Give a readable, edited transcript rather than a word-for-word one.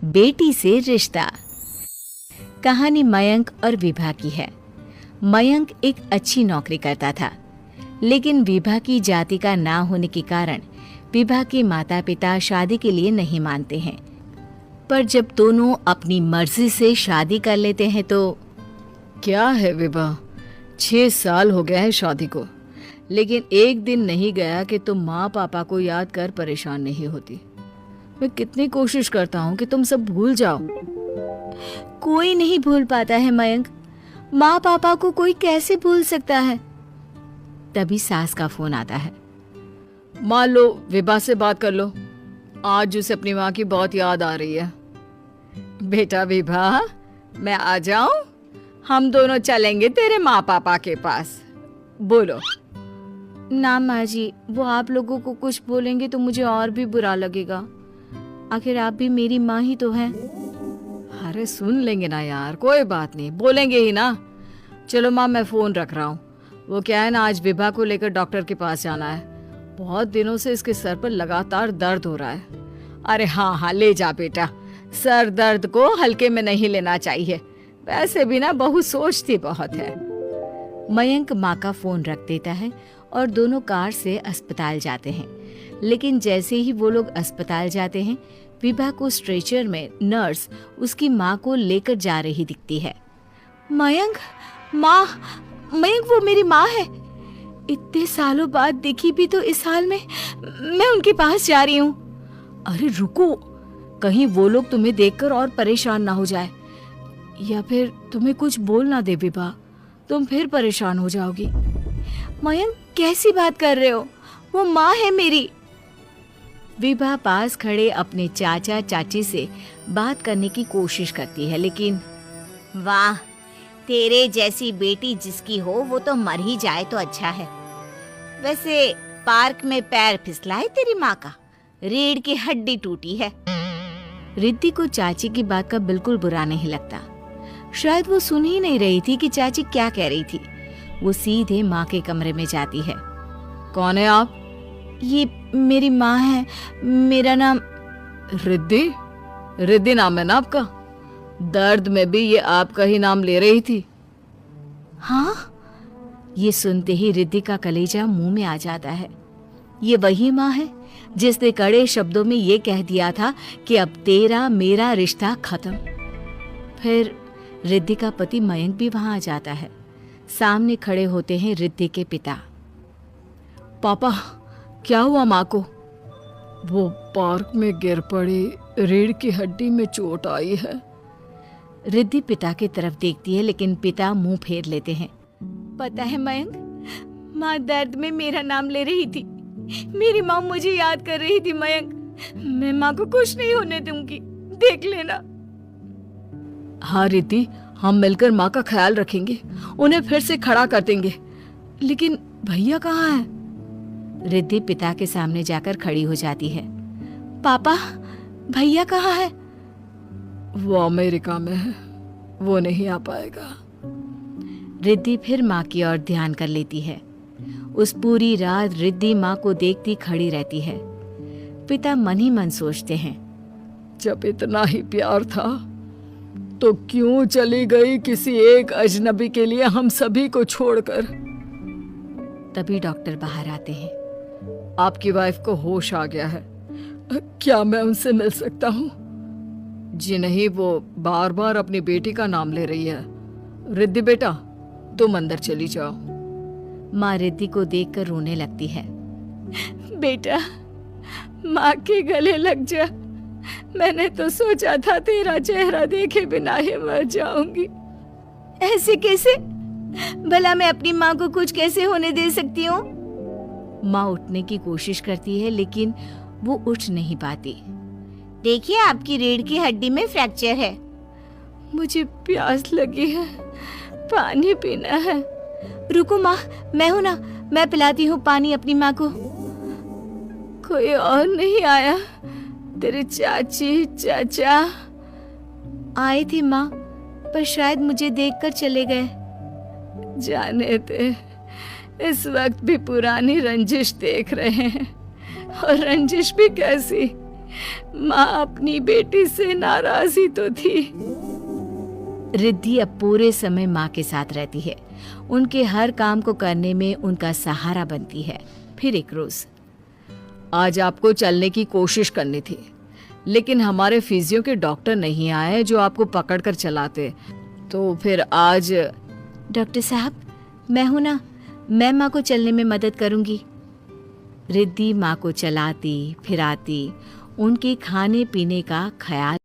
बेटी से रिश्ता। कहानी मयंक और विभा की है। मयंक एक अच्छी नौकरी करता था, लेकिन विभा की जाति का ना होने के कारण विभा के माता पिता शादी के लिए नहीं मानते हैं। पर जब दोनों अपनी मर्जी से शादी कर लेते हैं तो क्या है विभा, 6 साल हो गए हैं शादी को, लेकिन एक दिन नहीं गया कि तुम माँ पापा को याद कर परेशान नहीं होती। मैं कितनी कोशिश करता हूँ कि तुम सब भूल जाओ। कोई नहीं भूल पाता है मयंक। माँ पापा को कोई कैसे भूल सकता है। तभी सास का फोन आता है। मान लो विभा से बात कर लो, आज उसे अपनी माँ की बहुत याद आ रही है। बेटा विभा, मैं आ जाऊं? हम दोनों चलेंगे तेरे माँ पापा के पास। बोलो। ना माँ जी, वो आप लोगों को कुछ बोलेंगे तो मुझे और भी बुरा लगेगा। आखिर आप भी मेरी माँ ही तो हैं। अरे सुन लेंगे ना यार, कोई बात नहीं, बोलेंगे ही ना। चलो माँ, मैं फोन रख रहा हूँ। वो क्या है ना, आज विभा को लेकर डॉक्टर के पास जाना है। बहुत दिनों से इसके सर पर लगातार दर्द हो रहा है। अरे हाँ हाँ, ले जा बेटा, सर दर्द को हल्के में नहीं लेना चाहिए। वैसे भी ना बहू सोचती बहुत है। मयंक माँ का फोन रख देता है और दोनों कार से अस्पताल जाते हैं। लेकिन जैसे ही वो लोग अस्पताल जाते हैं, विभा को स्ट्रेचर में नर्स उसकी माँ को लेकर जा रही दिखती है। मयंक, माँ, मयंक वो मेरी माँ है। इतने सालों बाद दिखी भी तो इस हाल में मैं उनके पास जा रही हूँ। अरे रुको, कहीं वो लोग तुम्हें देखकर और परेशान ना हो जाए, या फिर तुम्हें कुछ बोल ना दे विभा, तुम फिर परेशान हो जाओगी। मयंक, कैसी बात कर रहे हो? वो माँ है मेरी। विभा पास खड़े अपने चाचा चाची से बात करने की कोशिश करती है, लेकिन वाह, तेरे जैसी बेटी जिसकी हो वो तो मर ही जाए तो अच्छा है। वैसे पार्क में पैर फिसला है तेरी माँ का, रीढ़ की हड्डी टूटी है। रिद्धि को चाची की बात का बिल्कुल बुरा नहीं लगता। शायद वो सुन ही नहीं रही थी कि चाची क्या कह रही थी। वो सीधे माँ के कमरे में जाती है। कौन है आप? ये मेरी माँ है, मेरा नाम रिद्धि। रिद्धि नाम है ना आपका? दर्द में भी ये आपका ही नाम ले रही थी। हाँ, ये सुनते ही रिद्धि का कलेजा मुंह में आ जाता है। ये वही माँ है जिसने कड़े शब्दों में ये कह दिया था कि अब तेरा मेरा रिश्ता खत्म। फिर रिद्धि का पति मयंक भी वहां आ जाता है। सामने खड़े होते हैं रिद्धि के पिता। पापा, क्या हुआ माँ को? वो पार्क में गिर पड़ी, रीढ़ की हड्डी में चोट आई है। रिद्धि पिता की तरफ देखती है, लेकिन पिता मुंह फेर लेते हैं। पता है मयंक, माँ दर्द में मेरा नाम ले रही थी। मेरी माँ मुझे याद कर रही थी मयंक। मैं माँ को कुछ नहीं होने दूंगी, देख लेना। हाँ रिद्धि, हम मिलकर माँ का ख्याल रखेंगे, उन्हें फिर से खड़ा कर देंगे। लेकिन भैया कहाँ है? रिद्धि पिता के सामने जाकर खड़ी हो जाती है। पापा, भैया कहाँ है? वो अमेरिका में है, वो नहीं आ पाएगा। रिद्धि फिर माँ की ओर ध्यान कर लेती है। उस पूरी रात रिद्धि माँ को देखती खड़ी रहती है। पिता मन ही मन सोचते हैं, जब इतना ही प्यार था तो क्यों चली गई किसी एक अजनबी के लिए हम सभी को छोड़कर। तभी डॉक्टर बाहर आते हैं। आपकी वाइफ को होश आ गया है, क्या मैं उनसे मिल सकता हूँ? जी नहीं, वो बार बार अपनी बेटी का नाम ले रही है। रिद्धि बेटा, तुम अंदर चली जाओ। माँ रिद्धि को देखकर रोने लगती है। बेटा, माँ के गले लग जा। मैंने तो सोचा था तेरा चेहरा देखे बिना ही मर जाऊंगी। ऐसे कैसे? भला मैं अपनी माँ को कुछ कैसे होने दे सकती हूँ? माँ उठने की कोशिश करती है, लेकिन वो उठ नहीं पाती। देखिए, आपकी रीढ़ की हड्डी में फ्रैक्चर है। मुझे प्यास लगी है, पानी पीना है। रुको माँ, मैं हूं ना, मैं पिलाती हूँ पानी अपनी माँ को। कोई और नहीं आया? तेरे चाची चाचा आए थे माँ, पर शायद मुझे देखकर चले गए। जाने दे, इस वक्त भी पुरानी रंजिश देख रहे हैं, और रंजिश भी कैसी, माँ अपनी बेटी से नाराज ही तो थी। रिद्धि अब पूरे समय माँ के साथ रहती है, उनके हर काम को करने में उनका सहारा बनती है। फिर एक रोज, आज आपको चलने की कोशिश करनी थी, लेकिन हमारे फिजियो के डॉक्टर नहीं आए जो आपको पकड़कर चलाते, तो फिर आज। डॉक्टर साहब, मैं हूं ना, मैं माँ को चलने में मदद करूंगी। रिद्धि माँ को चलाती फिराती, उनके खाने पीने का ख्याल